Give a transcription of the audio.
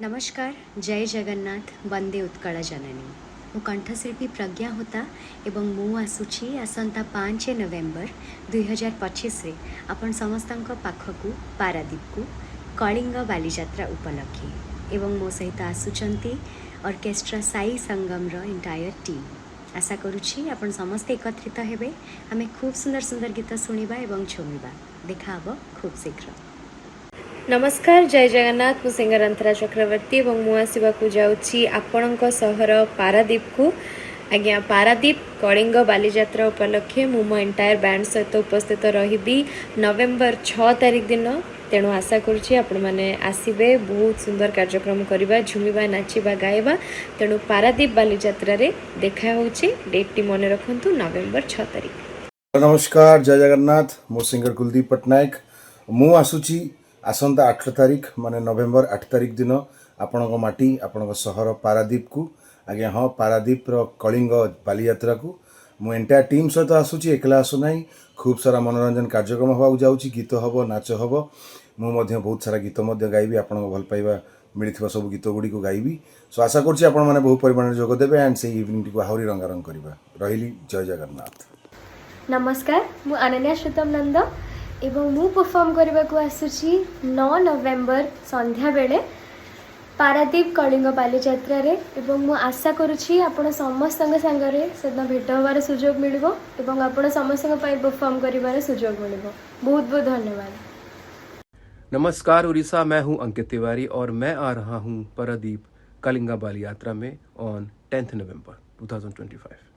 नमस्कार, जय जगन्नाथ, वंदे उत्कल जननी। मु कंठशिल्पी प्रज्ञा होता एवं मु आसुची आसंता 5 नवेम्बर 2025 रे आपण समस्त पाखकू पारादीप को कलिंग बालीजात्रा उपलक्षे एवं मो सहित आसुचंती ऑर्केस्ट्रा साई संगम रो एंटायर टीम। आशा करुछि आपण समस्त एकत्रित हेबे, आमे खूब सुंदर सुंदर गीत सुनिबा एवं झुमिबा। देखा हबो खूब शीघ्र। नमस्कार, जय जगन्नाथ। मु सिंगर अंतरा चक्रवर्ती और मु आसवाक जाऊँगी आपणक सहर पारादीप को। आज्ञा पारादीप कलिंग बालीजात्रा उपलक्षे मु मो एंटायर बैंड सहित उपस्थित रही नवेम्बर 6 तारिख दिन। तेणु आशा करुँची आपण मैंने आसबे, बहुत सुंदर कार्यक्रम करवा, झुमिबा, नाचिबा, गाइबा। तेणु पारादीप बालीजात्रा रे देखा होची। डेट टी मन रखु नवेम्बर 6 तारिख। नमस्कार, जय जगन्नाथ। मो सिंगर कुलदीप पट्टनायक। मु आसुची आसंता 8 तारिख माने नवेम्बर 8 तारिख दिन आपणक माटी आपणक सहर पारादीप को। आज्ञा हाँ, पारादीप रो कलिंग बालीयात्रा को मु एंटायर टीम सहित आसुची, एकला आसुना। खूब सारा मनोरंजन कार्यक्रम हवा जाऊँगी, गीत हम, नाच हम। मुझे बहुत सारा गीत गाइबी, आपन भल पाइबा मिलता सब गीत गुड़ी को गाइबी। सो आशा करुँची आपण मैंने बहु परिमाण जोग देवे एंड से इवनिंग टी आहरी रंगारंग करवा। रही जय जगन्नाथ। नमस्कार, मु अनन्या श्रुतम नंद एवं मु परफॉर्म करने को आसुची 9 नवेम्बर संध्या बेले पारादीप कलिंग बालीजात्रा रे। एवं मु आशा करुची आपण समस्त संगे सेदिन भेट होबार सुजोग मिलिबो एवं आपण समस्त परफॉर्म करिवार सुजोग मिलिबो। बहुत बहुत धन्यवाद। नमस्कार उड़ीसा, मैं हूं अंकित तिवारी और मैं आ रहा हूं पारादीप कलिंगा बाली यात्रा में ऑन 10 नवंबर 2025।